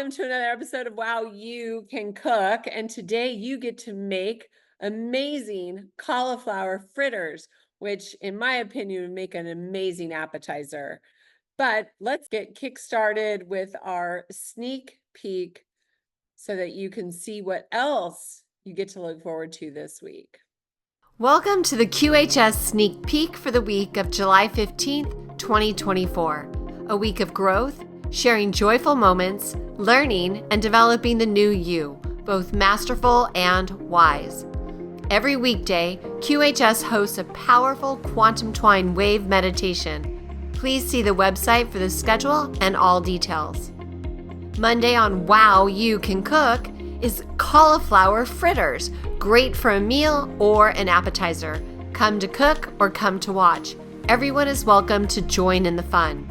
welcome to another episode of Wow, You Can Cook. And today you get to make amazing cauliflower fritters, which in my opinion would make an amazing appetizer. But let's get kick-started with our sneak peek so that you can see what else you get to look forward to this week. Welcome to the QHS sneak peek for the week of July 15th, 2024. A week of growth, sharing joyful moments, learning, and developing the new you, both masterful and wise. Every weekday, QHS hosts a powerful quantum twine wave meditation. Please see the website for the schedule and all details. Monday on Wow, You Can Cook is cauliflower fritters, great for a meal or an appetizer. Come to cook or come to watch. Everyone is welcome to join in the fun.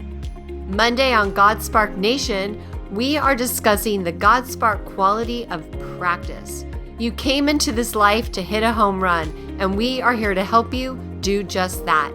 Monday on GodSpark Nation, we are discussing the GodSpark quality of practice. You came into this life to hit a home run, and we are here to help you do just that.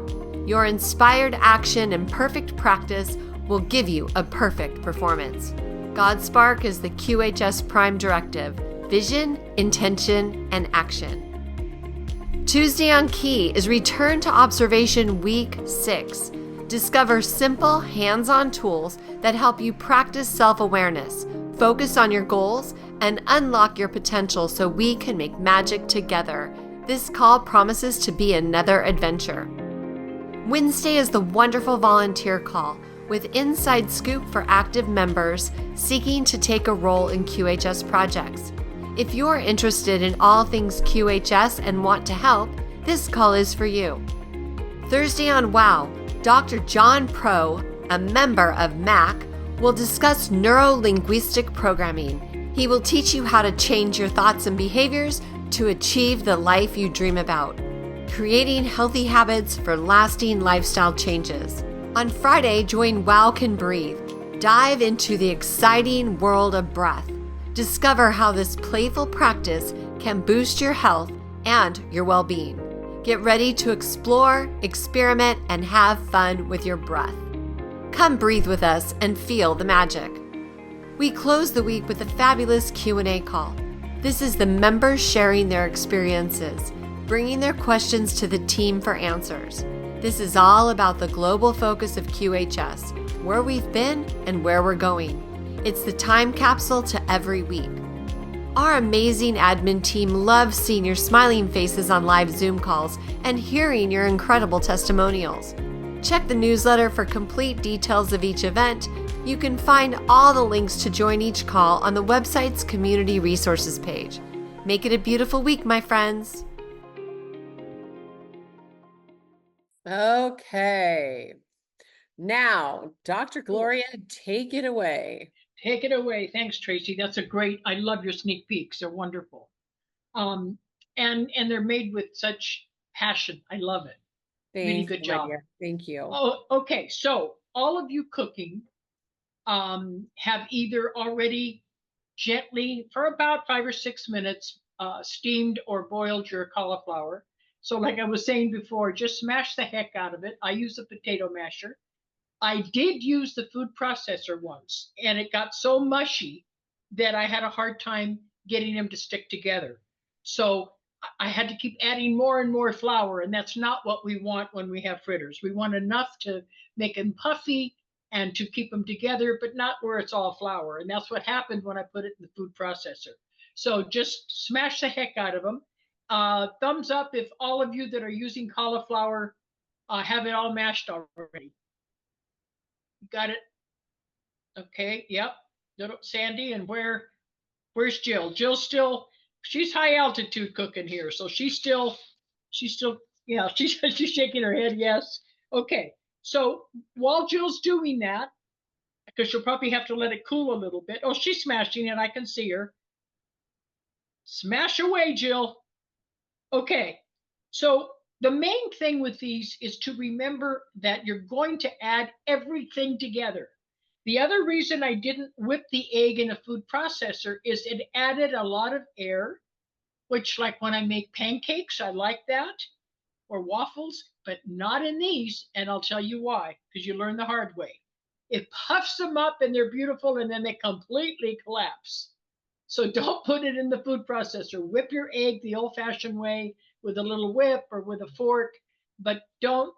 Your inspired action and perfect practice will give you a perfect performance. GodSpark is the QHS Prime Directive: vision, intention, and action. Tuesday on Key is Return to Observation Week 6. Discover simple, hands-on tools that help you practice self-awareness, focus on your goals, and unlock your potential so we can make magic together. This call promises to be another adventure. Wednesday is the wonderful volunteer call, with inside scoop for active members seeking to take a role in QHS projects. If you're interested in all things QHS and want to help, this call is for you. Thursday on WoW, Dr. John Pro, a member of MAC, will discuss neuro-linguistic programming. He will teach you how to change your thoughts and behaviors to achieve the life you dream about, creating healthy habits for lasting lifestyle changes. On Friday, join Wow Can Breathe. Dive into the exciting world of breath. Discover how this playful practice can boost your health and your well-being. Get ready to explore, experiment, and have fun with your breath. Come breathe with us and feel the magic. We close the week with a fabulous Q&A call. This is the members sharing their experiences, bringing their questions to the team for answers. This is all about the global focus of QHS, where we've been and where we're going. It's the time capsule to every week. Our amazing admin team loves seeing your smiling faces on live Zoom calls and hearing your incredible testimonials. Check the newsletter for complete details of each event. You can find all the links to join each call on the website's community resources page. Make it a beautiful week, my friends. Okay. Now, Dr. Gloria, take it away. Take it away. Thanks, Tracy. That's I love your sneak peeks. They're wonderful. And they're made with such passion. I love it. Really good job. Lydia. Thank you. Oh, okay. So all of you cooking have either already gently, for about 5 or 6 minutes, steamed or boiled your cauliflower. So like I was saying before, just smash the heck out of it. I use a potato masher. I did use the food processor once, and it got so mushy that I had a hard time getting them to stick together. So I had to keep adding more and more flour, and that's not what we want when we have fritters. We want enough to make them puffy and to keep them together, but not where it's all flour. And that's what happened when I put it in the food processor. So just smash the heck out of them. Thumbs up if all of you that are using cauliflower have it all mashed already. Got it? Okay, yep. Little Sandy, and where's Jill? She's high altitude cooking here, so she's still, yeah, she's shaking her head, yes. Okay, so while Jill's doing that, because she'll probably have to let it cool a little bit. Oh, she's smashing it, I can see her. Smash away, Jill. Okay, so the main thing with these is to remember that you're going to add everything together. The other reason I didn't whip the egg in a food processor is it added a lot of air, which like when I make pancakes, I like that, or waffles, but not in these. And I'll tell you why, because you learn the hard way. It puffs them up and they're beautiful, and then they completely collapse. So don't put it in the food processor. Whip your egg the old-fashioned way with a little whip or with a fork, but don't,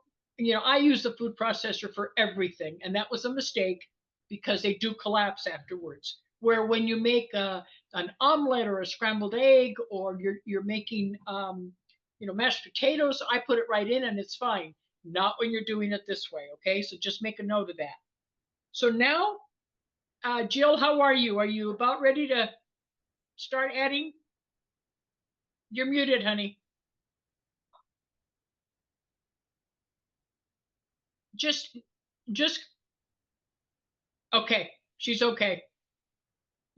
I use the food processor for everything, and that was a mistake because they do collapse afterwards. Where when you make an omelet or a scrambled egg, or you're making mashed potatoes, I put it right in and it's fine. Not when you're doing it this way, okay? So just make a note of that. So now, Jill, how are you? Are you about ready to start adding? You're muted, honey. Just, okay. She's okay.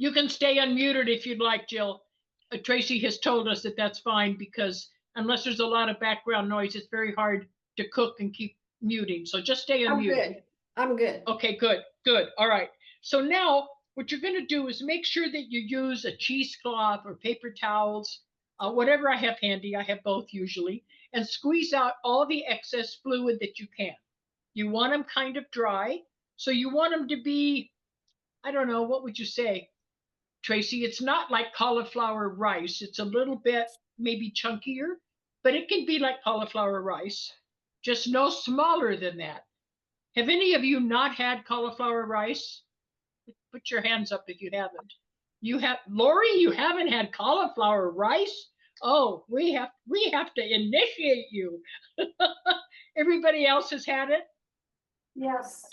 You can stay unmuted if you'd like, Jill. Tracy has told us that that's fine, because unless there's a lot of background noise, it's very hard to cook and keep muting. So just stay unmuted. I'm good. Okay, good, good. All right. So now what you're going to do is make sure that you use a cheesecloth or paper towels, whatever I have handy. I have both usually, and squeeze out all the excess fluid that you can. You want them kind of dry. So you want them to be, I don't know, what would you say, Tracy? It's not like cauliflower rice. It's a little bit maybe chunkier, but it can be like cauliflower rice, just no smaller than that. Have any of you not had cauliflower rice? Put your hands up if you haven't. You have, Lori, you haven't had cauliflower rice? Oh, we have to initiate you. Everybody else has had it? Yes.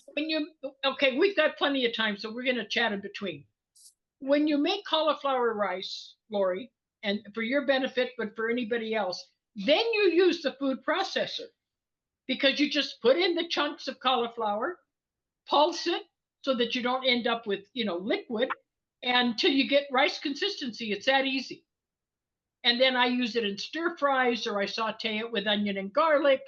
Okay, we've got plenty of time, so we're going to chat in between. When you make cauliflower rice, Lori, and for your benefit, but for anybody else, then you use the food processor, because you just put in the chunks of cauliflower, pulse it so that you don't end up with, liquid, until you get rice consistency. It's that easy. And then I use it in stir fries, or I saute it with onion and garlic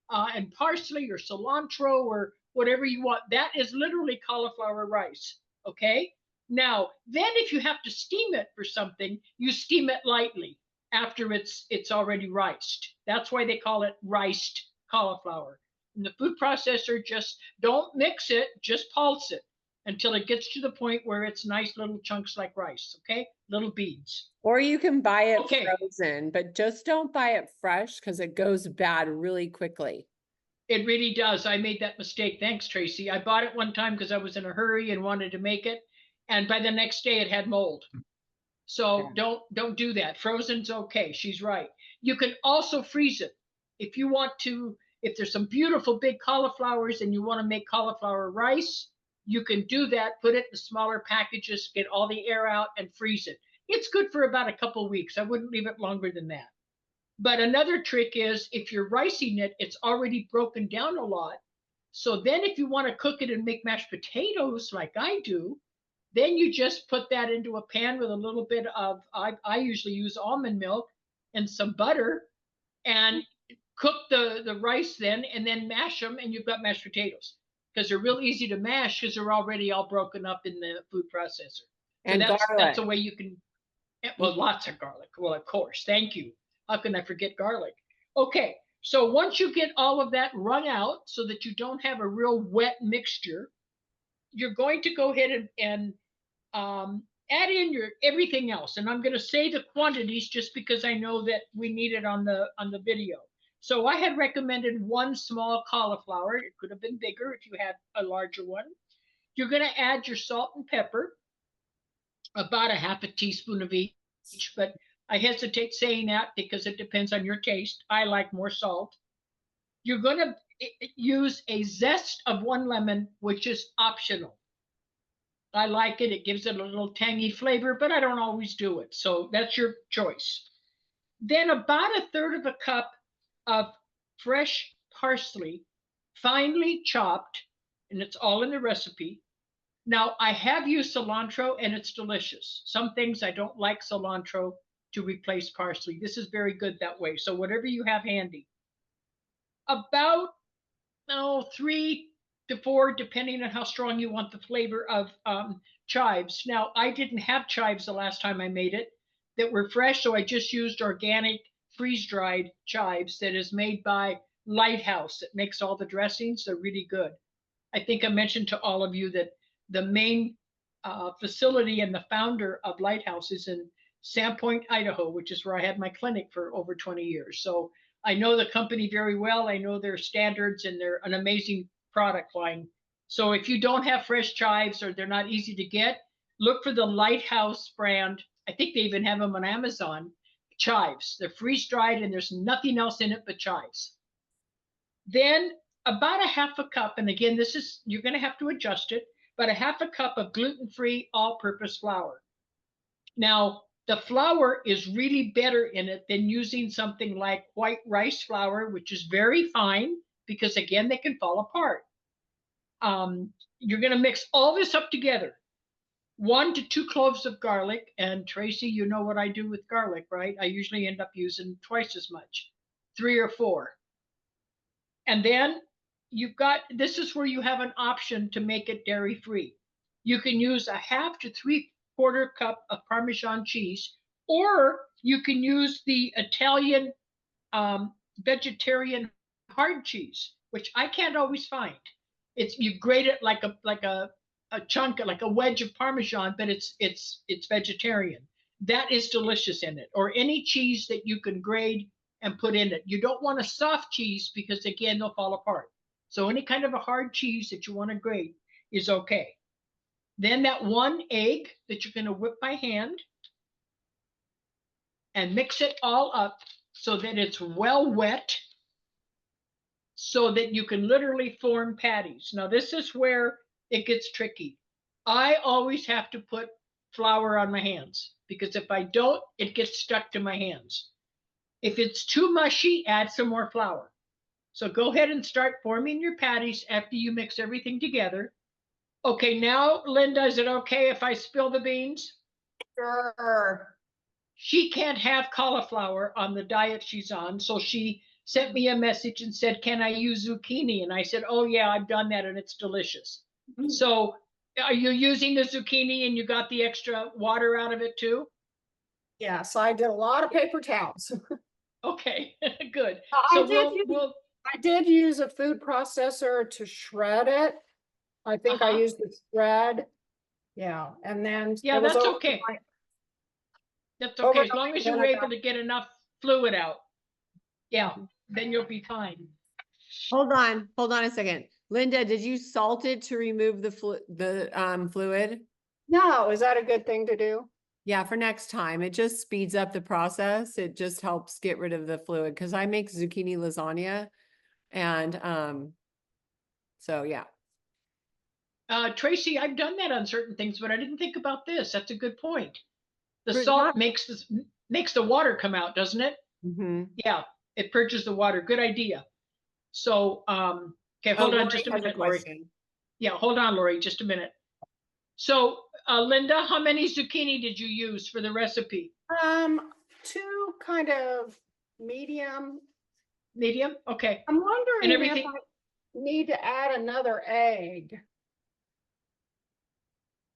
and parsley or cilantro or whatever you want. That is literally cauliflower rice. Okay. Now, then if you have to steam it for something, you steam it lightly after it's already riced. That's why they call it riced cauliflower. In the food processor, just don't mix it, just pulse it until it gets to the point where it's nice little chunks like rice, okay? Little beads. Or you can buy it Okay. frozen, but just don't buy it fresh because it goes bad really quickly. It really does. I made that mistake. Thanks, Tracy. I bought it one time because I was in a hurry and wanted to make it, and by the next day it had mold. So Yeah. don't do that. Frozen's okay. She's right. You can also freeze it if you want to. If there's some beautiful big cauliflowers and you want to make cauliflower rice, you can do that. Put it in smaller packages, get all the air out, and freeze it. It's good for about a couple of weeks. I wouldn't leave it longer than that. But another trick is, if you're ricing it, it's already broken down a lot. So then if you want to cook it and make mashed potatoes like I do, then you just put that into a pan with a little bit of, I usually use almond milk and some butter, and cook the rice then, and then mash them, and you've got mashed potatoes, because they're real easy to mash because they're already all broken up in the food processor. And so that's a garlic. way you can, well, lots of garlic. Well, of course, thank you. How can I forget garlic? Okay, so once you get all of that wrung out so that you don't have a real wet mixture, you're going to go ahead and add in your everything else. And I'm going to say the quantities just because I know that we need it on the video. So I had recommended one small cauliflower. It could have been bigger if you had a larger one. You're going to add your salt and pepper, about a half a teaspoon of each, but I hesitate saying that because it depends on your taste. I like more salt. You're going to use a zest of 1 lemon, which is optional. I like it. It gives it a little tangy flavor, but I don't always do it. So that's your choice. Then about 1/3 of a cup of fresh parsley, finely chopped, and it's all in the recipe. Now, I have used cilantro and it's delicious. Some things I don't like cilantro to replace parsley. This is very good that way. So whatever you have handy. About 3 to 4, depending on how strong you want the flavor of chives. Now, I didn't have chives the last time I made it that were fresh, so I just used organic freeze-dried chives that is made by Lighthouse. It makes all the dressings. They're really good. I think I mentioned to all of you that the main facility and the founder of Lighthouse is in Sandpoint, Idaho, which is where I had my clinic for over 20 years. So I know the company very well. I know their standards, and they're an amazing product line. So if you don't have fresh chives or they're not easy to get, look for the Lighthouse brand. I think they even have them on Amazon. Chives. They're freeze dried and there's nothing else in it but chives. Then about a half a cup, and again, this is, you're going to have to adjust it, but a half a cup of gluten-free all-purpose flour. Now, the flour is really better in it than using something like white rice flour, which is very fine because, again, they can fall apart. You're going to mix all this up together. 1 to 2 cloves of garlic. And Tracy, you know what I do with garlic, right? I usually end up using twice as much, 3 or 4. And then you've got, this is where you have an option to make it dairy-free. You can use a half to 3/4 cup of Parmesan cheese, or you can use the Italian vegetarian hard cheese, which I can't always find. It's, you grate it like a chunk, like a wedge of Parmesan, but it's vegetarian. That is delicious in it, or any cheese that you can grade and put in it. You don't want a soft cheese because, again, they'll fall apart. So any kind of a hard cheese that you want to grate is okay. Then that 1 egg that you're going to whip by hand and mix it all up so that it's well wet, so that you can literally form patties. Now, this is where it gets tricky. I always have to put flour on my hands because if I don't, it gets stuck to my hands. If it's too mushy, add some more flour. So go ahead and start forming your patties after you mix everything together. Okay, now, Linda, is it okay if I spill the beans? Sure. She can't have cauliflower on the diet she's on, so she sent me a message and said, can I use zucchini? And I said, oh yeah, I've done that and it's delicious. So are you using the zucchini and you got the extra water out of it too? Yes, I did a lot of paper towels. Okay, good. I So did I did use a food processor to shred it. I think I used the shred. Yeah, and then yeah, it was that's over okay. my- That's okay, as overnight, long as you then were I able got- to get enough fluid out. Yeah, then you'll be fine. Hold on a second. Linda, did you salt it to remove the fluid? No, is that a good thing to do? Yeah, for next time. It just speeds up the process. It just helps get rid of the fluid because I make zucchini lasagna and so yeah. Tracy, I've done that on certain things, but I didn't think about this. That's a good point. The But salt not- makes the water come out, doesn't it? Mhm. Yeah, it purges the water. Good idea. So, okay, hold on Lori just a has minute, Lori. question. Yeah, hold on, Lori, just a minute. So, Linda, how many zucchini did you use for the recipe? 2 kind of medium. Medium? Okay. I'm wondering And if everything, I need to add another egg.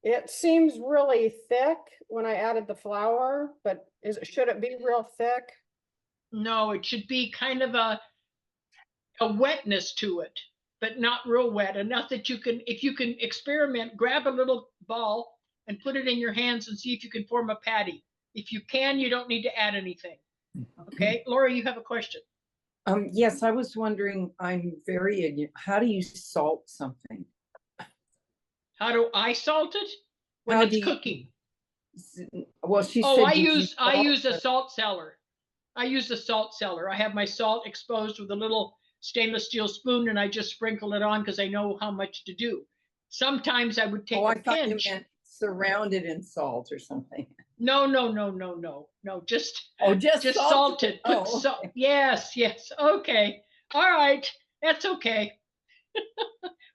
It seems really thick when I added the flour, but should it be real thick? no, it should be kind of a wetness to it, but not real wet, enough that you can, if you can experiment, grab a little ball and put it in your hands and see if you can form a patty. If you can, you don't need to add anything. Okay, Lori, you have a question. Yes, I was wondering, I'm very ignorant. How do you salt something? How do I salt it when How it's do you- cooking? Well, she Oh, said. I did you use a salt salt cellar. I use a salt cellar. I have my salt exposed with a little stainless steel spoon, and I just sprinkle it on because I know how much to do. Sometimes I would it? take Oh, a I thought you pinch. meant surrounded in salt or something. No, just Oh, just salt it. Put Oh, salt. okay. Yes. Okay. All right. That's okay.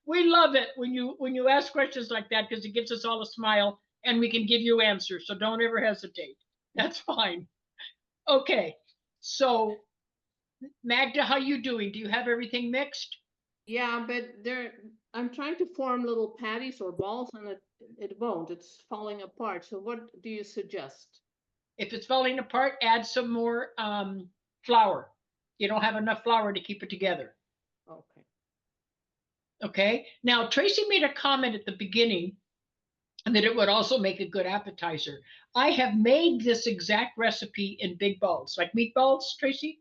We love it when you ask questions like that because it gives us all a smile and we can give you answers. So don't ever hesitate. That's fine. Okay. So Magda, how you doing? Do you have everything mixed? Yeah, but I'm trying to form little patties or balls and it won't, it's falling apart. So what do you suggest? If it's falling apart, add some more flour. You don't have enough flour to keep it together. Okay. Okay. Now, Tracy made a comment at the beginning that it would also make a good appetizer. I have made this exact recipe in big balls, like meatballs, Tracy.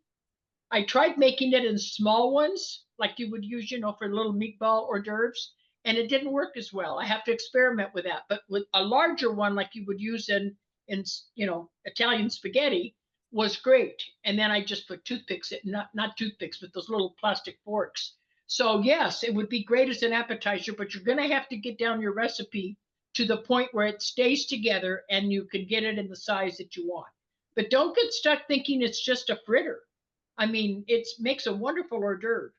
I tried making it in small ones, like you would use, for little meatball hors d'oeuvres, and it didn't work as well. I have to experiment with that. But with a larger one, like you would use in Italian spaghetti, was great. And then I just put toothpicks, not toothpicks, but those little plastic forks. So yes, it would be great as an appetizer, but you're going to have to get down your recipe to the point where it stays together and you can get it in the size that you want. But don't get stuck thinking it's just a fritter. I mean, it makes a wonderful hors d'oeuvre.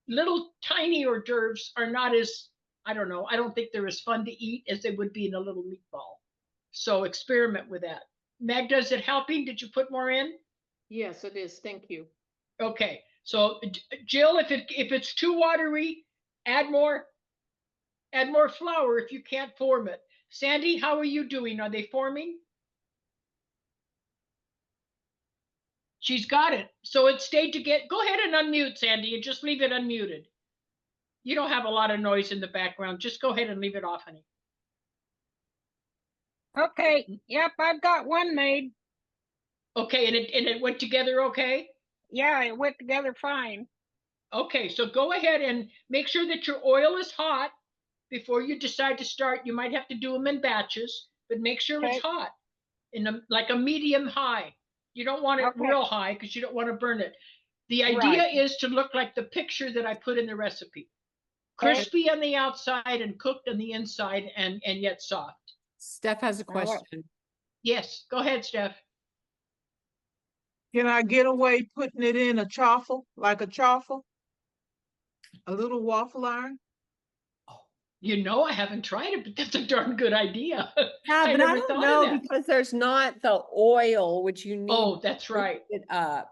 Little tiny hors d'oeuvres are not as, I don't know, I don't think they're as fun to eat as they would be in a little meatball. So experiment with that. Magda, is it helping? Did you put more in? Yes, it is. Thank you. Okay. So Jill, if it's too watery, add more flour if you can't form it. Sandy, how are you doing? Are they forming? She's got it. So it stayed to get, go ahead and unmute, Sandy, and just leave it unmuted. You don't have a lot of noise in the background. Just go ahead and leave it off, honey. Okay, yep, I've got one made. Okay, and it went together okay? Yeah, it went together fine. Okay, so go ahead and make sure that your oil is hot before you decide to start. You might have to do them in batches, but make sure it's hot, like a medium high. You don't want it real high because you don't want to burn it. The idea is to look like the picture that I put in the recipe. Crispy on the outside and cooked on the inside and yet soft. Steph has a question. Yes, go ahead, Steph. Can I get away putting it in a chaffle, like a chaffle? A little waffle iron? I haven't tried it, but that's a darn good idea. Yeah, but I don't know because there's not the oil which you need. Oh, that's right. It up.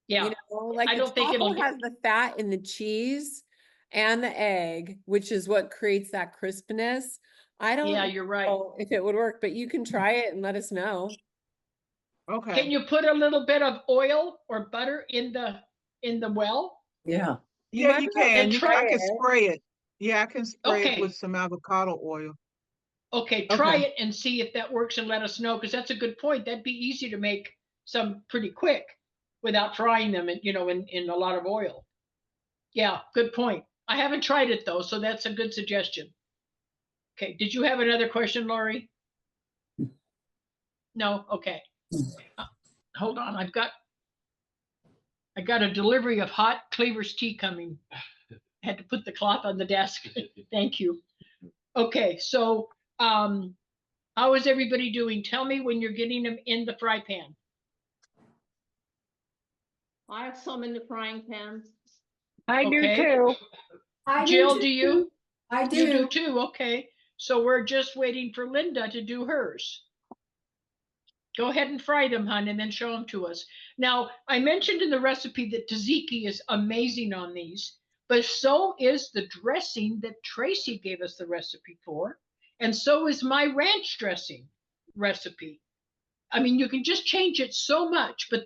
Yeah. Like I don't think it'll has the fat in the cheese and the egg, which is what creates that crispness. I don't Yeah, you're right. know if it would work, but you can try it and let us know. Okay. Can you put a little bit of oil or butter in the well? Yeah. Yeah, you can. I can it. spray it. Yeah, I can spray it with some avocado oil. Okay, try it and see if that works and let us know, because that's a good point. That'd be easy to make some pretty quick without frying them in a lot of oil. Yeah, good point. I haven't tried it though, so that's a good suggestion. Okay, did you have another question, Lori? No? Okay. Hold on, I got a delivery of hot Cleaver's tea coming. Had to put the cloth on the desk. Thank you. Okay, so how is everybody doing? Tell me when you're getting them in the fry pan. I have some in the frying pan. I do too. Jill, do you? I do. You do too, okay. So we're just waiting for Linda to do hers. Go ahead and fry them, hon, and then show them to us. Now, I mentioned in the recipe that tzatziki is amazing on these, but so is the dressing that Tracy gave us the recipe for, and so is my ranch dressing recipe. I mean, you can just change it so much, but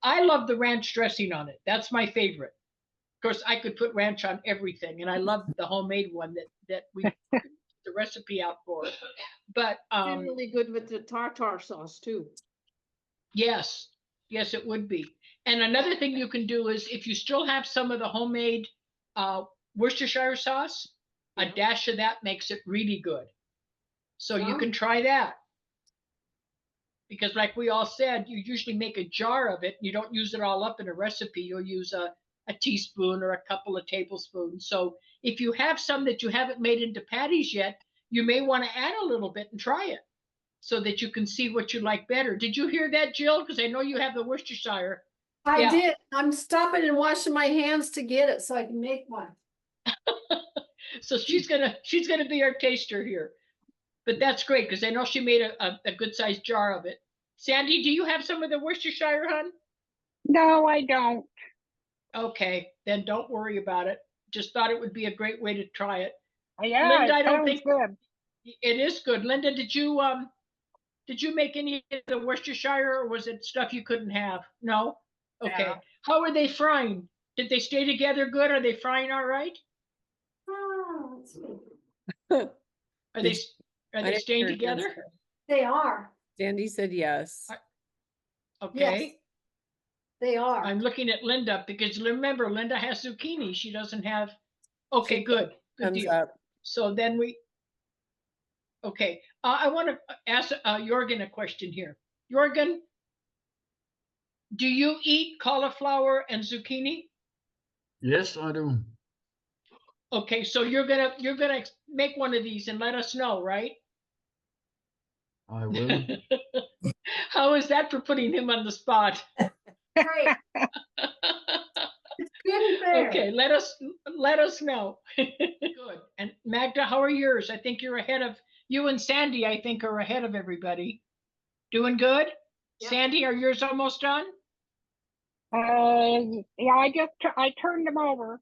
I love the ranch dressing on it. That's my favorite. Of course, I could put ranch on everything, and I love the homemade one that we put the recipe out for. But It's really good with the tartar sauce too. Yes, it would be. And another thing you can do is if you still have some of the homemade Worcestershire sauce, a dash of that makes it really good. So you can try that. Because like we all said, you usually make a jar of it. You don't use it all up in a recipe. You'll use a teaspoon or a couple of tablespoons. So if you have some that you haven't made into patties yet, you may want to add a little bit and try it so that you can see what you like better. Did you hear that, Jill? Because I know you have the Worcestershire. I did. I'm stopping and washing my hands to get it so I can make one. So she's gonna be our taster here. But that's great because I know she made a good sized jar of it. Sandy, do you have some of the Worcestershire, hon? No, I don't. Okay, then don't worry about it. Just thought it would be a great way to try it. Yeah, Linda, I don't sounds think good. it is good. Linda, did you make any of the Worcestershire, or was it stuff you couldn't have? No? Okay. Yeah. How are they frying? Did they stay together good? Are they frying all right? Are they, Did- are I they didn't staying hear an together? answer. They are. Sandy said yes. Okay. They are. I'm looking at Linda because remember, Linda has zucchini. She doesn't have, okay, good, good Thumbs deal. up. So then okay, I want to ask Jorgen a question here. Jorgen, do you eat cauliflower and zucchini? Yes, I do. Okay, so you're gonna make one of these and let us know, right? I will. How is that for putting him on the spot? Great. It's good and fair. Okay, let us know. Good. And Magda, how are yours? I think you're ahead of you and Sandy. I think are ahead of everybody. Doing good. Yep. Sandy, are yours almost done? Yeah, I turned them over.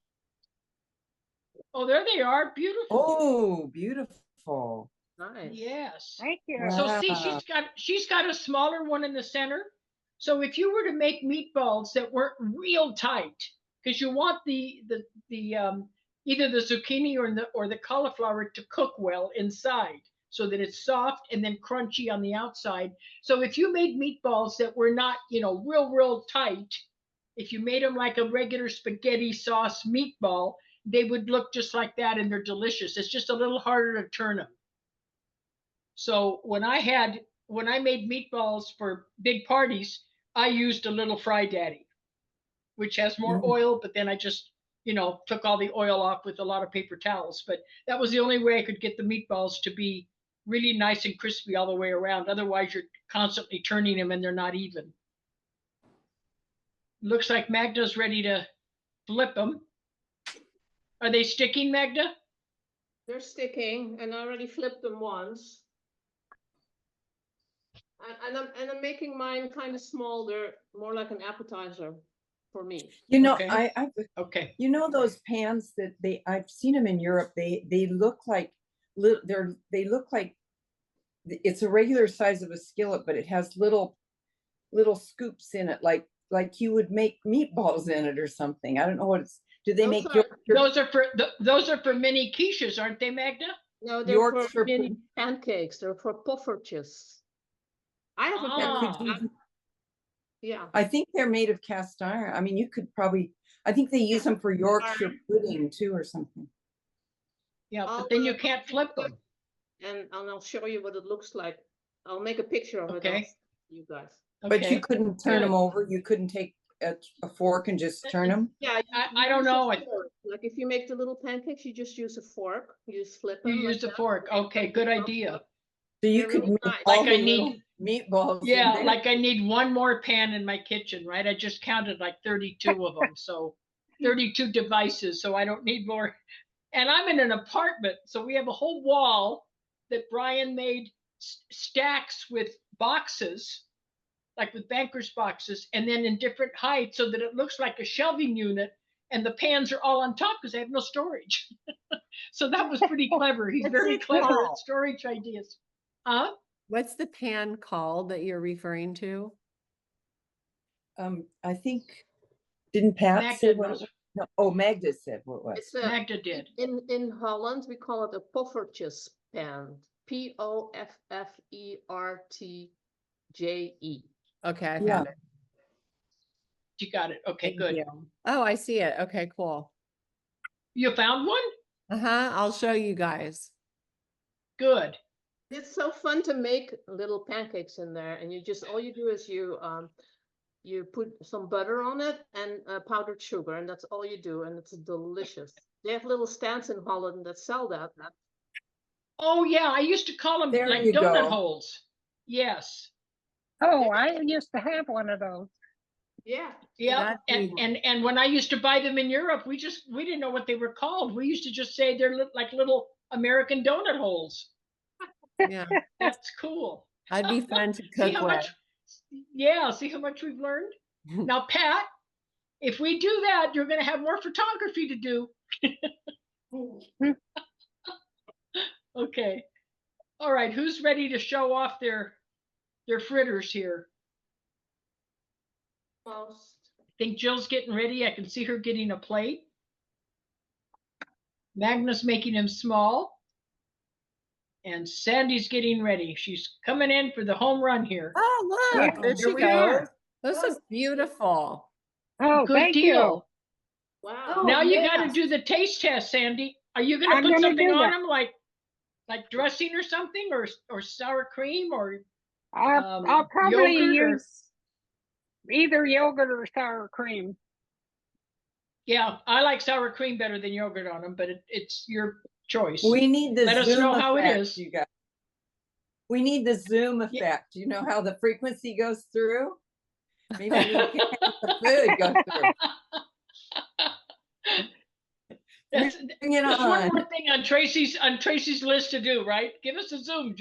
Oh, there they are. Beautiful. Oh, beautiful. Nice. Yes. Thank you. So see, Wow. she's got a smaller one in the center. So if you were to make meatballs that weren't real tight, because you want the either the zucchini or the cauliflower to cook well inside, so that it's soft and then crunchy on the outside. So if you made meatballs that were not, real tight, if you made them like a regular spaghetti sauce meatball, they would look just like that, and they're delicious. It's just a little harder to turn them. So when I made meatballs for big parties, I used a little Fry Daddy, which has more oil, but then I just, took all the oil off with a lot of paper towels. But that was the only way I could get the meatballs to be really nice and crispy all the way around. Otherwise, you're constantly turning them and they're not even. Looks like Magda's ready to flip them. Are they sticking, Magda? They're sticking, and I already flipped them once. And I'm making mine kind of small. They're more like an appetizer for me. Okay. I Okay. those pans that I've seen them in Europe. They look like they look like it's a regular size of a skillet, but it has little scoops in it, like you would make meatballs in it or something. I don't know what it's. Do they make those are for mini quiches, aren't they, Magda? No, they're for mini pancakes. They're for poffertjes. I have a yeah. I think they're made of cast iron. I mean, you could probably. I think they use them for Yorkshire pudding too, or something. Yeah, but then you can't flip them. And I'll show you what it looks like. I'll make a picture of it. Okay. You guys. But you couldn't turn them over. You couldn't take a fork and just turn them. Yeah, I don't know. Like if you make the little pancakes, you just use a fork. You just flip them. You use a fork. Okay, good idea. So you could make all the little meatballs. Yeah, like I need one more pan in my kitchen, right? I just counted like 32 of them, so 32 devices. So I don't need more. And I'm in an apartment, so we have a whole wall that Brian made stacks with boxes, like with bankers boxes, and then in different heights so that it looks like a shelving unit, and the pans are all on top because I have no storage. So that was pretty clever. He's very clever at storage ideas. Huh? What's the pan called that you're referring to? I think, didn't Pat say what it was? No, oh, Magda said what it was. Magda did. In Holland, we call it a poffertjes pan. Poffertje. Okay, I Yeah. found it. You got it. Okay, good. Oh, I see it. Okay, cool. You found one? I'll show you guys. Good. It's so fun to make little pancakes in there, and all you do is you put some butter on it and powdered sugar, and that's all you do, and it's delicious. They have little stands in Holland that sell that. Oh yeah, I used to call them like donut holes. Yes. Oh, I used to have one of those. Yeah. Yeah. And when I used to buy them in Europe, we didn't know what they were called. We used to just say they're like little American donut holes. Yeah. That's cool. I'd be fun to cook with. See how much we've learned? Now, Pat, if we do that, you're going to have more photography to do. Okay. All right. Who's ready to show off their fritters here? Almost. I think Jill's getting ready. I can see her getting a plate. Magna's making them small. And Sandy's getting ready. She's coming in for the home run here. Oh, Yeah, look, there here she we are. goes. Those are beautiful. Oh, Good thank deal. you. Wow. Now you yes. got to do the taste test, Sandy. Are you going to I'm put gonna something do on that. them, like dressing or something, or sour cream, or I'll probably yogurt, or use either yogurt or sour cream. yeah, I like sour cream better than yogurt on them, but it's your choice. We need the Let us zoom know how it effect, is. you guys. We need the zoom Yeah. effect. You know how the frequency goes through? Maybe we can have the food go through. That's, Bring it that's one on. more thing on Tracy's list to do, right? Give us a Zoom,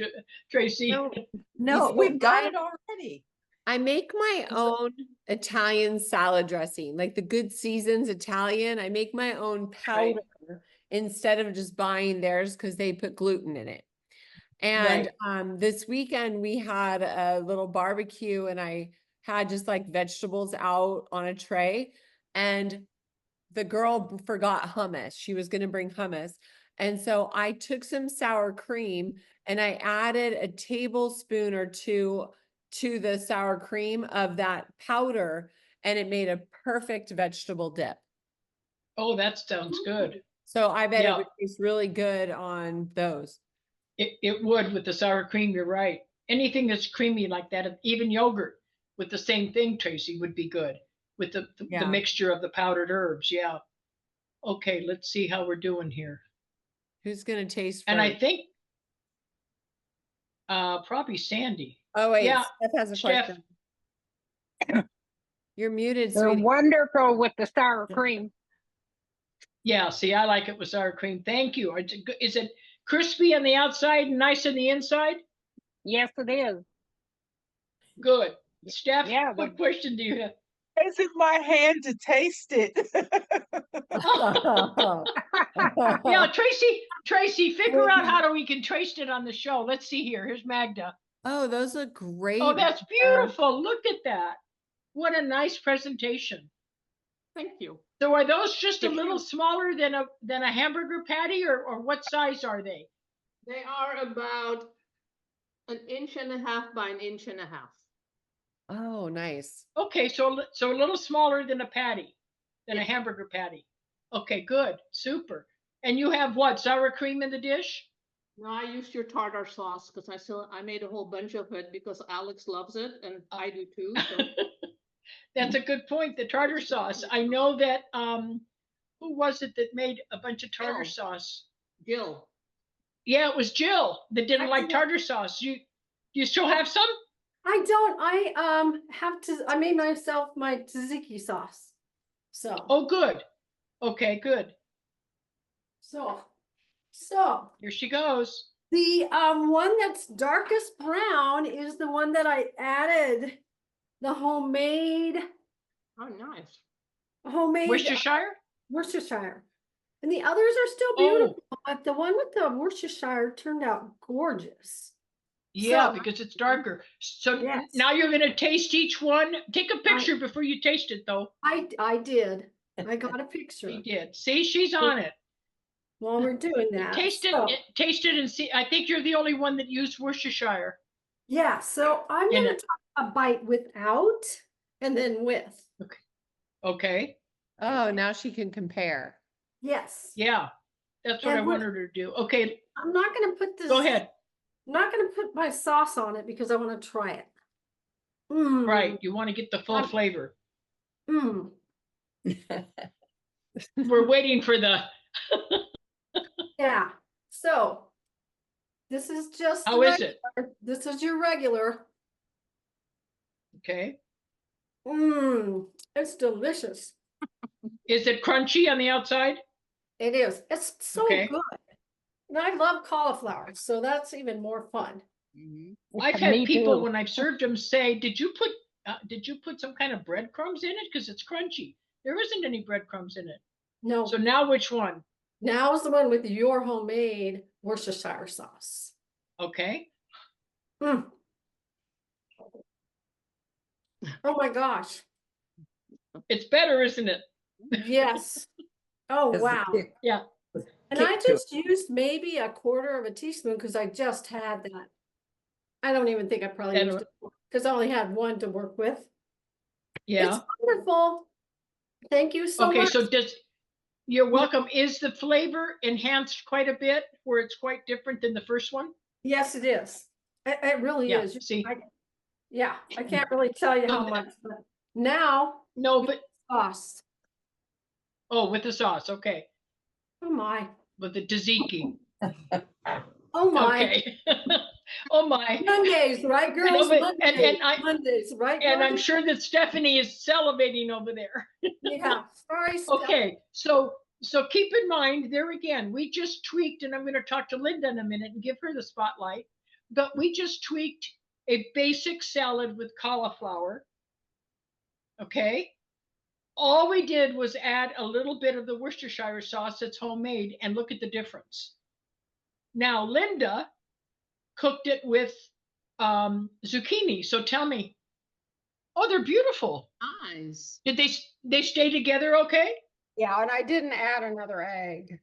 Tracy. No, see, we've got it already. I make my own Italian salad dressing, like the Good Seasons Italian. I make my own powder instead of just buying theirs because they put gluten in it. And this weekend we had a little barbecue and I had just like vegetables out on a tray, and the girl forgot hummus. She was going to bring hummus. And so I took some sour cream and I added a tablespoon or two to the sour cream of that powder, and it made a perfect vegetable dip. Oh, that sounds good. So I bet Yeah. it would taste really good on those. It would with the sour cream, you're right. Anything that's creamy like that, even yogurt with the same thing, Tracy, would be good with the Yeah. mixture of the powdered herbs. Yeah. Okay, let's see how we're doing here. Who's going to taste And I first? think probably Sandy. Oh, wait, Yeah, Steph has a Steph. question. You're muted, They're sweetie. wonderful with the sour cream. Yeah, see, I like it with sour cream. Thank you. Is it crispy on the outside and nice on the inside? Yes, it is. Good. Steph, Yeah, what question do you have? It's in my hand to taste it. Yeah, Tracy, figure out how we can taste it on the show. Let's see here. Here's Magda. Oh, those look great. Oh, that's Magda. beautiful. Look at that. What a nice presentation. Thank you. So are those just a little smaller than a hamburger patty, or what size are they? They are about 1.5 inches by 1.5 inches. Oh, nice. Okay, so a little smaller than a patty, than a hamburger patty. Okay, good, super. And you have what, sour cream in the dish? No, I used your tartar sauce because I made a whole bunch of it because Alex loves it and I do too. So. That's a good point. The tartar sauce. I know that. Who was it that made a bunch of tartar sauce? Jill. Yeah, it was Jill that didn't like tartar sauce. You still have some? I don't, I made myself my tzatziki sauce. So. Oh, good. Okay, good. So Here she goes. the one that's darkest brown is the one that I added the homemade Oh, nice. Worcestershire. And the others are still beautiful, but the one with the Worcestershire turned out gorgeous. Yeah, So- because it's darker. So Yes. now you're going to taste each one. Take a picture before you taste it, though. I did. I got a picture. She did. See, she's on it. While we're doing that. Taste it and see. I think you're the only one that used Worcestershire. Yeah, so I'm In gonna it. talk a bite without and then with. Okay. Oh, now she can compare. Yes. Yeah, that's what And I wanted her to do. Okay, I'm not gonna put this. go ahead. I'm not gonna put my sauce on it because I want to try it. Mm, Right, you want to get the full flavor. Mm. We're waiting for the. Yeah. So this is just. How is it? This is your regular. Okay. It's delicious. Is it crunchy on the outside? It is. It's so Okay. good. And I love cauliflower, so that's even more fun. I've had Me people too. when I've served them say, "Did you put some kind of breadcrumbs in it? Because it's crunchy." There isn't any breadcrumbs in it. No. So now which one? Now is the one with your homemade Worcestershire sauce. Okay. Mm. Oh my gosh. It's better, isn't it? Yes. Oh, wow. Yeah. And I kick to it. just used maybe a quarter of a teaspoon because I just had that. I don't even think I probably And- used it because I only had one to work with. Yeah. It's wonderful. Thank you so Okay, much. so you're welcome. Is the flavor enhanced quite a bit where it's quite different than the first one? Yes, it is. It really Yeah, is. see. Yeah, I can't really tell you how much, but now No, but, sauce. oh, with the sauce, okay. Oh my. With the tzatziki, Oh my. okay. Oh my. Mondays, right, You know, girls? but- Mondays, and Mondays, right? And I'm Gordon? sure that Stephanie is salivating over there. Yeah, sorry, Steph. Okay, so keep in mind, there again, we just tweaked, and I'm gonna talk to Linda in a minute and give her the spotlight. But we just tweaked a basic salad with cauliflower. Okay? All we did was add a little bit of the Worcestershire sauce that's homemade, and look at the difference. Now, Linda cooked it with zucchini. So tell me. Oh, they're beautiful. Nice. Did they stay together okay? Yeah, and I didn't add another egg.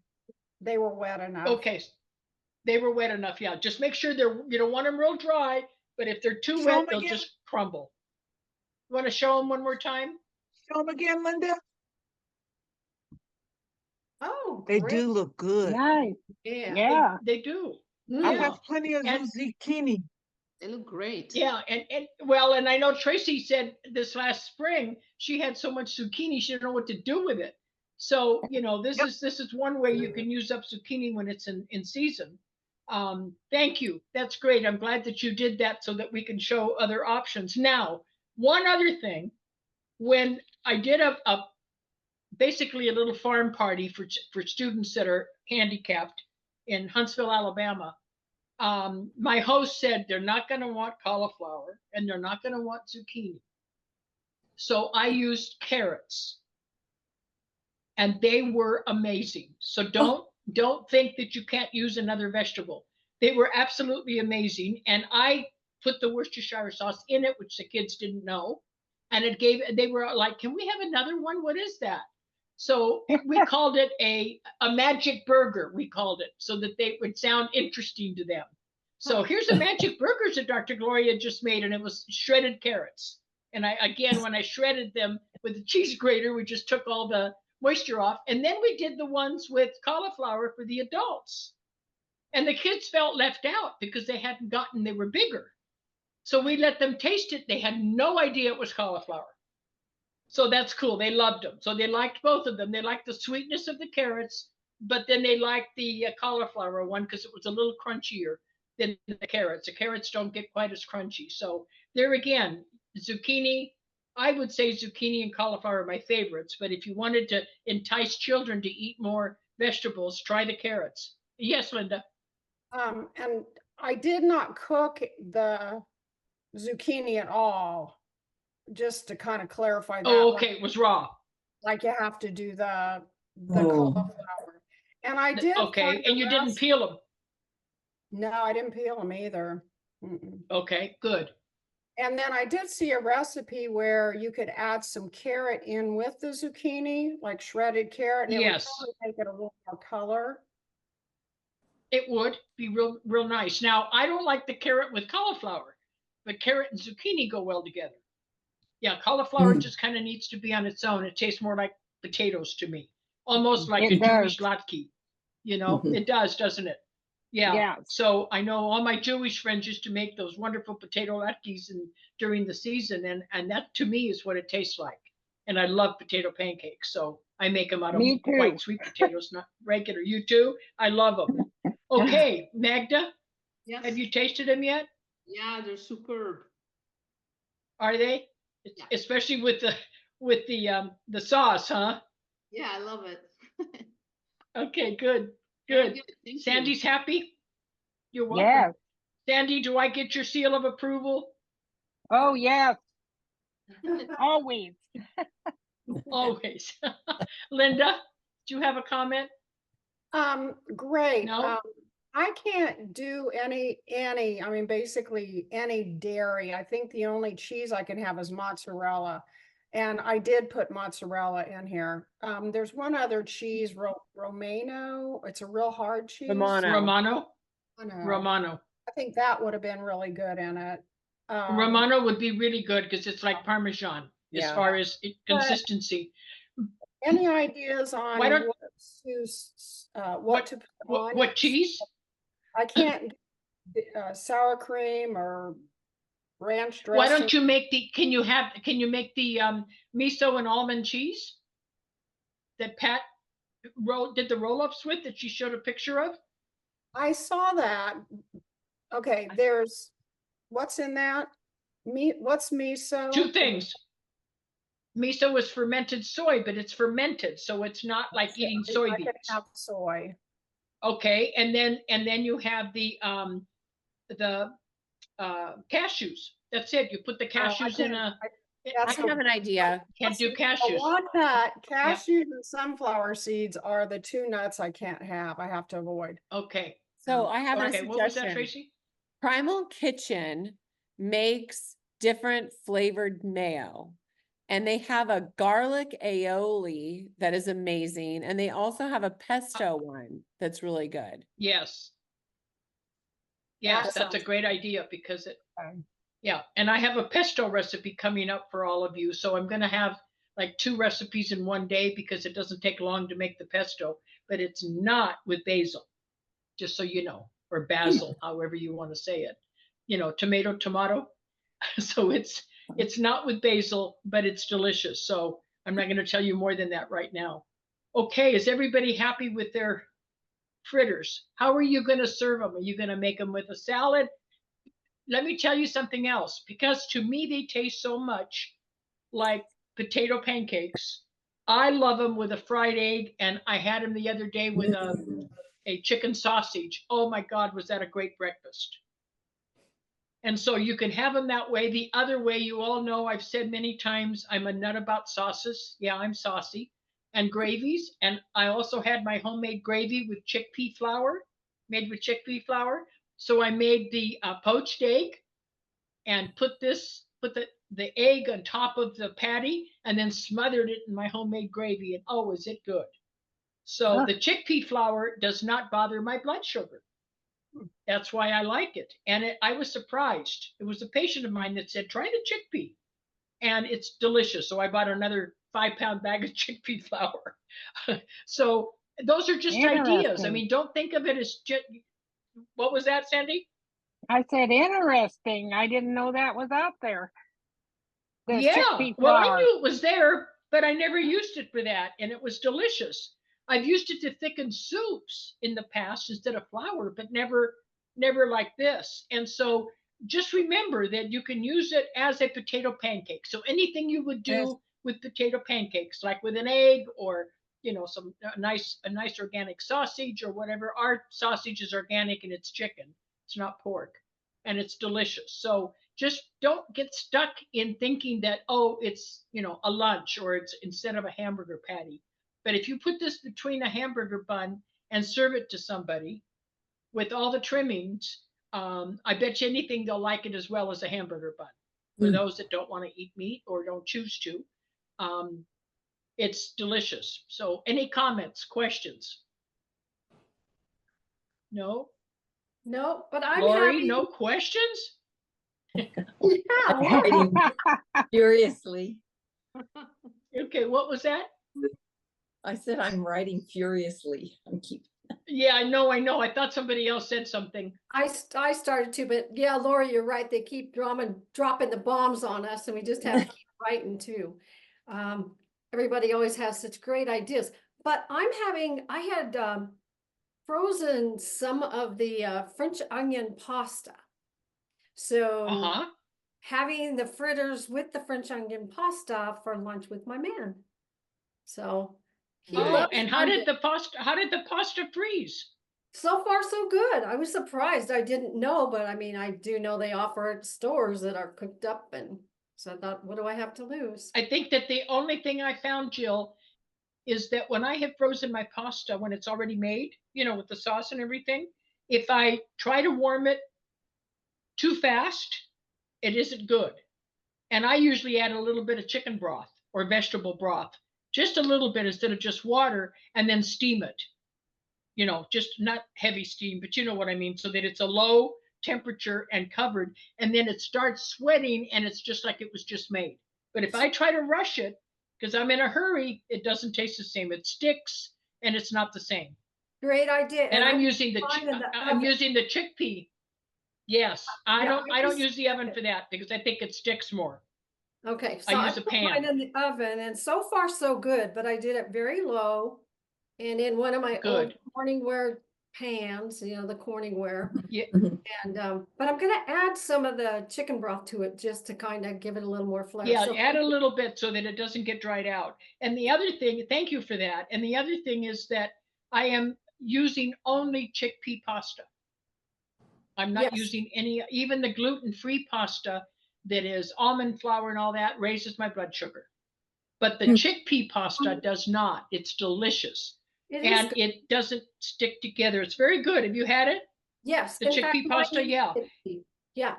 They were wet enough. Okay. They were wet enough, yeah. Just make sure you don't want them real dry, but if they're too Show wet, 'em they'll again. just crumble. You want to show them one more time? Show them again, Linda. Oh, They great. do look good. Nice. Yeah. Yeah. They do. I Mm. Yeah. have plenty of And- zucchini. They look great. Yeah, and well, and I know Tracy said this last spring she had so much zucchini she didn't know what to do with it. So this is one way you can use up zucchini when it's in season. Thank you. That's great. I'm glad that you did that so that we can show other options. Now, one other thing, when I did basically a little farm party for students that are handicapped in Huntsville, Alabama. My host said they're not going to want cauliflower and they're not going to want zucchini. So I used carrots and they were amazing. So don't think that you can't use another vegetable. They were absolutely amazing. And I put the Worcestershire sauce in it, which the kids didn't know. And they were like, can we have another one? What is that? So we called it a magic burger, we called it, so that they would sound interesting to them. So here's a magic burger that Dr. Gloria just made, and it was shredded carrots. And when I shredded them with the cheese grater, we just took all the moisture off. And then we did the ones with cauliflower for the adults. And the kids felt left out because they were bigger. So we let them taste it. They had no idea it was cauliflower. So that's cool. They loved them. So they liked both of them. They liked the sweetness of the carrots, but then they liked the cauliflower one because it was a little crunchier than the carrots. The carrots don't get quite as crunchy. So there again, zucchini, I would say zucchini and cauliflower are my favorites. But if you wanted to entice children to eat more vegetables, try the carrots. Yes, Linda. And I did not cook the zucchini at all, just to kind of clarify that. Oh, okay. It was raw. Like you have to do the Oh. cauliflower. And I did. Okay. find And a you didn't recipe- peel them. No, I didn't peel them either. Mm-mm. Okay, good. And then I did see a recipe where you could add some carrot in with the zucchini, like shredded carrot. And it would Yes. probably make it a little more color. It would be real nice. Now, I don't like the carrot with cauliflower, but carrot and zucchini go well together. Yeah, cauliflower just kind of needs to be on its own. It tastes more like potatoes to me, almost like It a Jewish does. latke. It does, doesn't it? Yeah. Yes. So I know all my Jewish friends used to make those wonderful potato latkes during the season, and that to me is what it tastes like. And I love potato pancakes, so I make them out of Me too. white sweet potatoes, not regular. You too? I love them. Okay, Magda, Yes. have you tasted them yet? Yeah, they're superb. Are they? Yeah. Especially with the sauce, huh? Yeah, I love it. Okay, good, Very good. Thank you. Sandy's happy? You're welcome. Yes. Sandy, do I get your seal of approval? Oh, yes. Always. Always. Linda, do you have a comment? Great. No? I can't do any, I mean, basically any dairy. I think the only cheese I can have is mozzarella. And I did put mozzarella in here. There's one other cheese, Romano. It's a real hard cheese. Romano. Romano. I think that would have been really good in it. Romano would be really good because it's like Parmesan as Yeah. far as consistency. Any ideas on Why don't- what to put on? What cheese? I can't sour cream or ranch dressing. Why don't you make can you make the miso and almond cheese that Pat did the roll-ups with that she showed a picture of? I saw that. Okay, there's what's in that? What's miso? Two things. Miso is fermented soy, but it's fermented, so it's not like eating I soybeans. can have soy. Okay, and then you have the cashews. That's it. You put the cashews in a. I have an idea. Can't do I cashews. want that. Cashews and sunflower seeds are the two nuts I can't have. I have to avoid. Okay. So I have a Okay, what was that, suggestion. Tracy? Primal Kitchen makes different flavored mayo. And they have a garlic aioli that is amazing. And they also have a pesto one that's really good. Yes. Yes, that's a great idea because yeah, and I have a pesto recipe coming up for all of you. So I'm going to have like 2 recipes in one day because it doesn't take long to make the pesto, but it's not with basil, just so you know, or basil, however you want to say it. You know, tomato. So it's not with basil, but it's delicious. So I'm not going to tell you more than that right now. Okay, is everybody happy with their fritters? How are you going to serve them? Are you going to make them with a salad? Let me tell you something else, because to me, they taste so much like potato pancakes. I love them with a fried egg, and I had them the other day with a chicken sausage. Oh my God, was that a great breakfast? And so you can have them that way. The other way, you all know, I've said many times, I'm a nut about sauces. Yeah, I'm saucy. And gravies. And I also had my homemade gravy with chickpea flour, made with chickpea flour. So I made the poached egg and put the egg on top of the patty and then smothered it in my homemade gravy. And oh, is it good? So the chickpea flour does not bother my blood sugar. That's why I like it. And I was surprised. It was a patient of mine that said, try the chickpea. And it's delicious. So I bought another 5-pound bag of chickpea flour. So those are just ideas. I mean, don't think of it as just, what was that, Sandy? I said interesting. I didn't know that was out there. The Yeah, chickpea well, I flour. knew it was there, but I never used it for that. And it was delicious. I've used it to thicken soups in the past instead of flour, but never like this. And so just remember that you can use it as a potato pancake. So anything you would do with potato pancakes, like with an egg or, you know, a nice organic sausage or whatever. Our sausage is organic and it's chicken. It's not pork, and it's delicious. So just don't get stuck in thinking that, oh, it's, you know, a lunch or it's instead of a hamburger patty. But if you put this between a hamburger bun and serve it to somebody with all the trimmings, I bet you anything they'll like it as well as a hamburger bun. For those that don't want to eat meat or don't choose to, it's delicious. So any comments, questions? No? No, but I'm Lori, happy. no questions? Yeah, Writing furiously. Okay, what was that? I said I'm writing furiously. Yeah, I know. I thought somebody else said something. I started to, but yeah, Lori, you're right. They keep dropping the bombs on us, and we just have to keep writing too. Everybody always has such great ideas, but I had frozen some of the French onion pasta. So having the fritters with the French onion pasta for lunch with my man. So and how did the pasta freeze? So far, so good. I was surprised. I didn't know, but I mean, I do know they offer at stores that are cooked up, and so I thought, what do I have to lose? I think that the only thing I found, Jill, is that when I have frozen my pasta, when it's already made, you know, with the sauce and everything, if I try to warm it too fast, it isn't good. And I usually add a little bit of chicken broth or vegetable broth, just a little bit instead of just water, and then steam it. You know, just not heavy steam, but you know what I mean, so that it's a low temperature and covered, and then it starts sweating and it's just like it was just made. But if I try to rush it, because I'm in a hurry, it doesn't taste the same. It sticks and it's not the same. Great idea. And I'm I using the find in the I'm oven. using the chickpea. Yes, I Yeah, don't just use the oven stick for that because I think it sticks more. Okay, I so I use a put mine pan. in the oven, and so far so good, but I did it very low. And in one of my old Good. Corningware pans, you know, the Corningware. Yeah. And but I'm gonna add some of the chicken broth to it just to kind of give it a little more flavor. Yeah, So add a little bit so that it doesn't get dried out. And the other thing, thank you for that. And the other thing is that I am using only chickpea pasta. I'm not Yes. using any, even the gluten-free pasta that is almond flour and all that raises my blood sugar. But the chickpea pasta does not. It's delicious. It is And good. it doesn't stick together. It's very good. Have you had it? Yes. The in fact, chickpea mine pasta? is Yeah. chickpea. Yeah.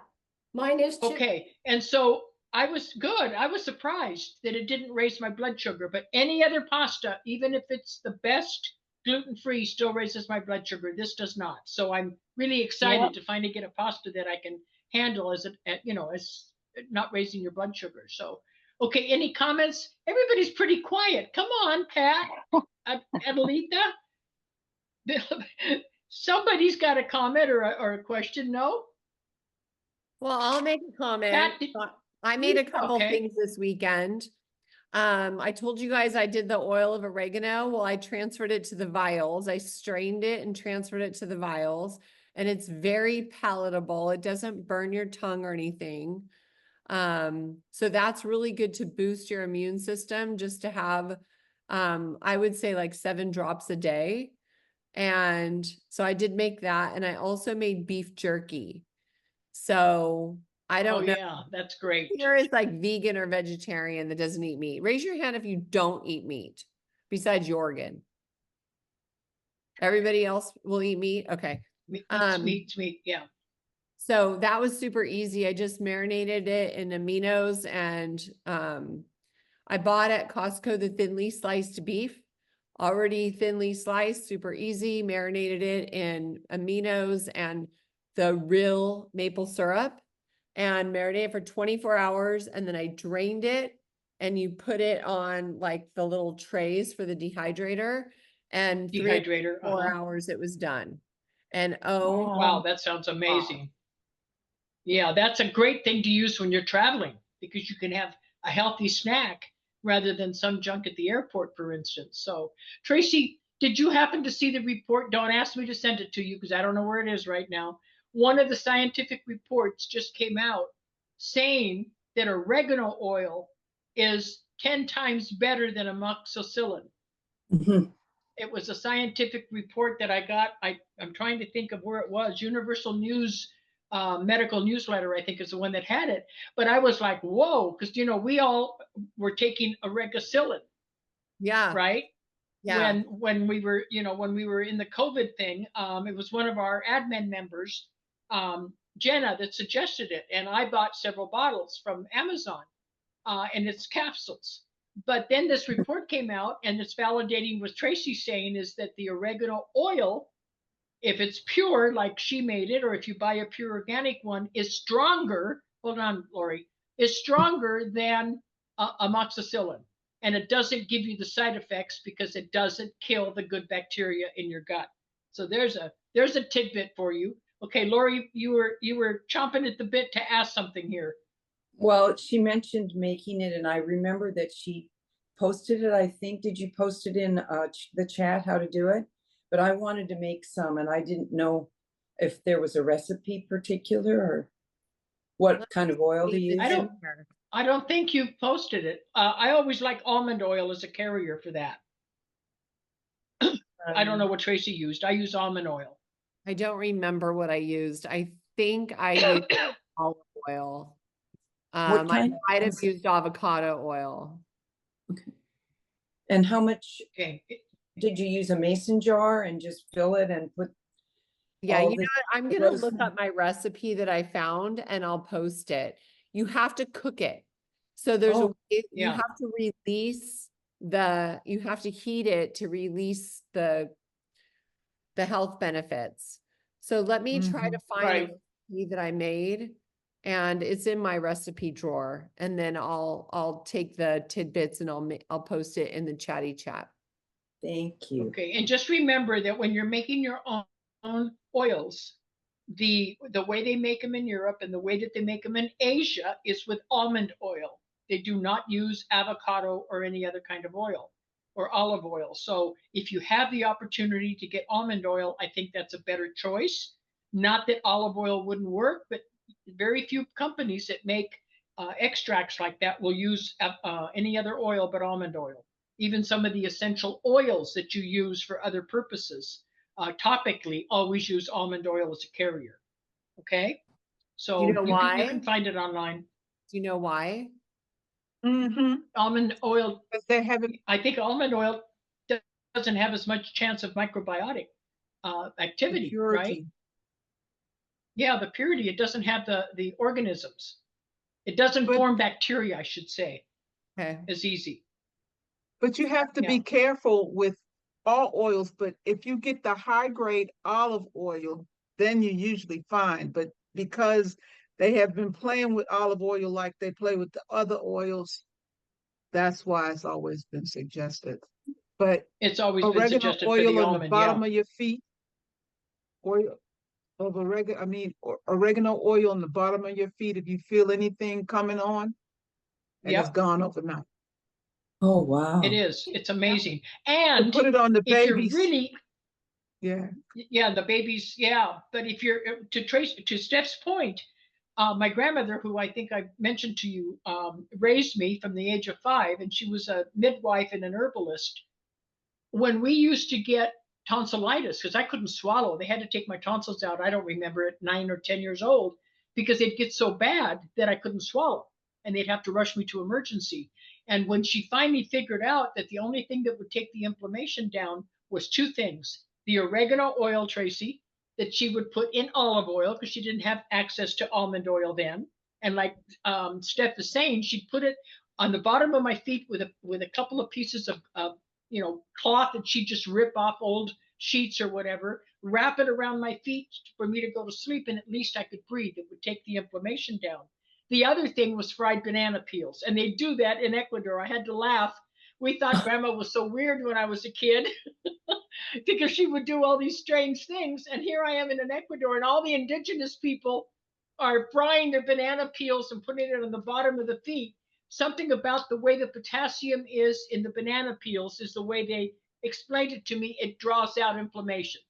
Mine is chickpea. Okay. And so I was good. I was surprised that it didn't raise my blood sugar. But any other pasta, even if it's the best gluten-free, still raises my blood sugar. This does not. So I'm really excited to finally get a pasta that I can handle as you know, as not raising your blood sugar. So, okay, any comments? Everybody's pretty quiet. Come on, Pat, Adelita. Somebody's got a comment or a question. No? Well, I'll make a comment. Pat, did- I made a couple Okay. things this weekend. I told you guys I did the oil of oregano. Well, I transferred it to the vials. I strained it and transferred it to the vials, and it's very palatable. It doesn't burn your tongue or anything. So that's really good to boost your immune system, just to have, I would say like 7 drops a day. And so I did make that. And I also made beef jerky. So I Oh, don't know. yeah, that's great. Here is like vegan or vegetarian that doesn't eat meat. Raise your hand if you don't eat meat, besides Jorgen. Everybody else will eat meat? Okay. It's meat, yeah. So that was super easy. I just marinated it in aminos, and I bought at Costco the thinly sliced beef, already thinly sliced, super easy, marinated it in aminos and the real maple syrup, and marinated for 24 hours. And then I drained it, and you put it on like the little trays for the dehydrator, and 3 Dehydrator. or 4 hours it was done. And Wow, that sounds amazing. Yeah, that's a great thing to use when you're traveling, because you can have a healthy snack rather than some junk at the airport, for instance. So, Tracy, did you happen to see the report? Don't ask me to send it to you because I don't know where it is right now. One of the scientific reports just came out saying that oregano oil is 10 times better than amoxicillin. It was a scientific report that I got. I'm trying to think of where it was. Universal News medical newsletter, I think, is the one that had it. But I was like, whoa, because you know we all were taking oregacillin, yeah, right? yeah. When we were, you know, when we were in the COVID thing, it was one of our admin members, Jenna, that suggested it, and I bought several bottles from Amazon, and it's capsules. But then this report came out, and it's validating what Tracy's saying, is that the oregano oil, if it's pure, like she made it, or if you buy a pure organic one, is stronger. Hold on, Lori. Is stronger than amoxicillin, and it doesn't give you the side effects because it doesn't kill the good bacteria in your gut. So there's a tidbit for you. Okay, Lori, you were chomping at the bit to ask something here. Well, she mentioned making it, and I remember that she posted it. I think, did you post it in the chat how to do it? But I wanted to make some, and I didn't know if there was a recipe particular or what kind of oil to use. I don't think you've posted it. I always like almond oil as a carrier for that. I don't know what Tracy used. I use almond oil. I don't remember what I used. I think I used olive oil. I might have used avocado oil. Okay. And how much? Okay. Did you use a mason jar and just fill it and put? Yeah, you know what? I'm going to look up my recipe that I found and I'll post it. You have to cook it. So there's a Oh, way, you yeah. have to release you have to heat it to release the health benefits. So let me try to find Right. a recipe that I made, and it's in my recipe drawer. And then I'll take the tidbits and I'll post it in the chatty chat. thank you. Okay, and just remember that when you're making your own oils, the way they make them in Europe and the way that they make them in Asia is with almond oil. They do not use avocado or any other kind of oil or olive oil. So if you have the opportunity to get almond oil, I think that's a better choice. Not that olive oil wouldn't work, but very few companies that make extracts like that will use any other oil but almond oil. Even some of the essential oils that you use for other purposes, topically, always use almond oil as a carrier. Okay, so You know you why? can find it online. Do you know why? Mm-hmm. Almond oil. Because they haven't. I think almond oil doesn't have as much chance of microbiotic activity, Purity. right? Yeah, the purity. It doesn't have the organisms. It doesn't But- form bacteria, I should say, Okay. as easy. But you have to Yeah. be careful with all oils. But if you get the high grade olive oil, then you're usually fine. But because they have been playing with olive oil like they play with the other oils, that's why it's always been suggested. But It's always been oregano suggested for oil the on almond. the bottom Yeah. of your feet, oil of oregano oil on the bottom of your feet. If you feel anything coming on, and it's Yep. gone overnight. Oh, wow. It is. It's amazing. So And put it on the if you're babies. really, Yeah. yeah, the babies, yeah. But if you're to Steph's point, my grandmother, who I think I mentioned to you, raised me from the age of 5, and she was a midwife and an herbalist. When we used to get tonsillitis, because I couldn't swallow, they had to take my tonsils out. I don't remember at 9 or 10 years old, because they'd get so bad that I couldn't swallow, and they'd have to rush me to emergency. And when she finally figured out that the only thing that would take the inflammation down was 2 things: the oregano oil, Tracy, that she would put in olive oil because she didn't have access to almond oil then. And like Steph is saying, she'd put it on the bottom of my feet with a couple of pieces of cloth that she'd just rip off old sheets or whatever, wrap it around my feet for me to go to sleep, and at least I could breathe. It would take the inflammation down. The other thing was fried banana peels, and they do that in Ecuador. I had to laugh. We thought Grandma was so weird when I was a kid because she would do all these strange things. And here I am in Ecuador, and all the indigenous people are frying their banana peels and putting it on the bottom of the feet. Something about the way the potassium is in the banana peels is the way they explained it to me. It draws out inflammation.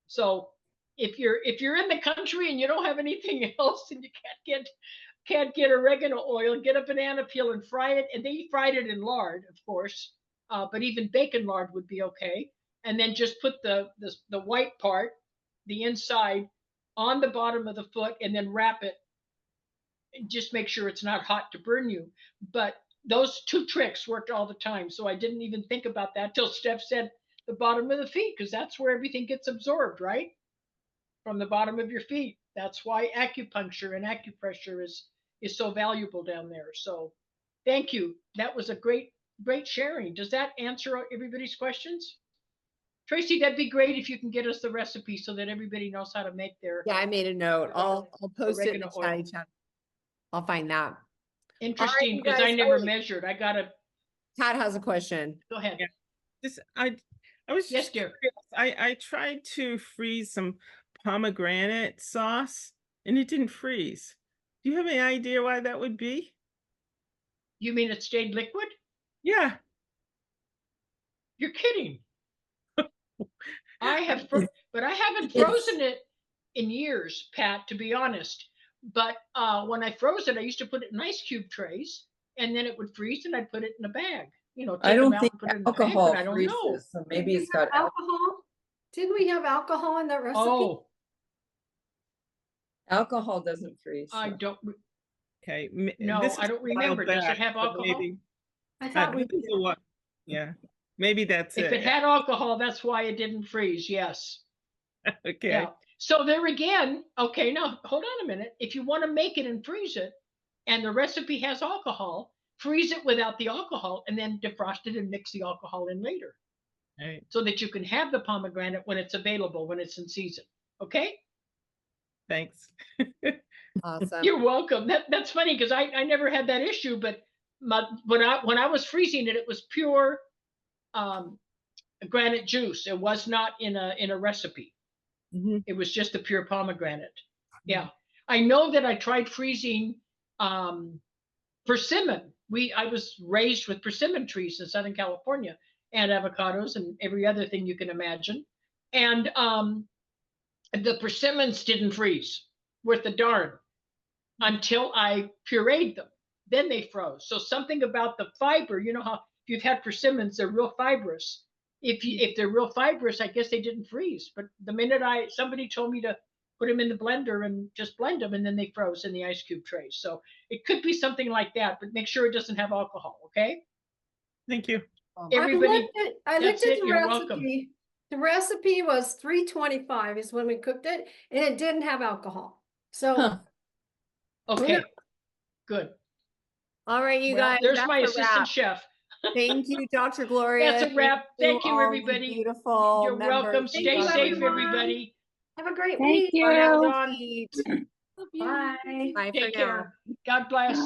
So if you're in the country and you don't have anything else and you can't get oregano oil, get a banana peel and fry it. And they fried it in lard, of course, but even bacon lard would be okay. And then just put the white part, the inside, on the bottom of the foot, and then wrap it. And just make sure it's not hot to burn you. But those 2 tricks worked all the time. So I didn't even think about that till Steph said the bottom of the feet, because that's where everything gets absorbed, right? From the bottom of your feet. That's why acupuncture and acupressure is so valuable down there. So thank you. That was a great sharing. Does that answer everybody's questions? Tracy, that'd be great if you can get us the recipe so that everybody knows how to make their. Yeah, I made a note. I'll post it in the oregano oil. chatty chat. I'll find that. Interesting, you because guys, I never measured. I gotta Pat has a question. go ahead. I was Yes, just dear. curious. I tried to freeze some pomegranate sauce and it didn't freeze. Do you have any idea why that would be? You mean it stayed liquid? Yeah. You're kidding. I haven't frozen it in years, Pat, to be honest. But when I froze it, I used to put it in ice cube trays, and then it would freeze, and I'd put it in a bag. Take I don't them out think and put it in a bag, alcohol but I don't know. freezes, so maybe Did it's we have got alcohol. Didn't we have alcohol in that recipe? Oh, alcohol doesn't freeze. I so. don't. Okay. No, This I is don't a while remember. Does it back, have but alcohol? Maybe, I thought we this is a what? Yeah. Maybe that's If it it. had alcohol, that's why it didn't freeze. Yes. Okay. Yeah. So there again, okay, now hold on a minute. If you want to make it and freeze it, and the recipe has alcohol, freeze it without the alcohol, and then defrost it and mix the alcohol in later, Right. so that you can have the pomegranate when it's available, when it's in season. Okay? Thanks. Awesome. You're welcome. That's funny because I never had that issue, but when I was freezing it, it was pure granite juice. It was not in a recipe. Mhm. It was just a pure pomegranate. Yeah. I know that I tried freezing persimmon. I was raised with persimmon trees in Southern California, and avocados and every other thing you can imagine. And the persimmons didn't freeze worth a darn until I pureed them. Then they froze. So something about the fiber, you know how if you've had persimmons, they're real fibrous. If they're real fibrous, I guess they didn't freeze. But the minute somebody told me to put them in the blender and just blend them, and then they froze in the ice cube trays. So it could be something like that, but make sure it doesn't have alcohol, okay? Thank you. Everybody, I looked that's at it, the you're welcome. recipe. The recipe was 325 is when we cooked it, and it didn't have alcohol. So Huh. Okay, good. All right, you Well, guys. there's that's my a assistant wrap. chef. Thank you, Dr. Gloria. That's a wrap. Thank you, all the everybody. Beautiful. You're welcome. members. Stay Thank you, safe, everyone. everybody. have a great Thank week. you. Hold on. Eat. Bye. Bye for Take now. care. God bless.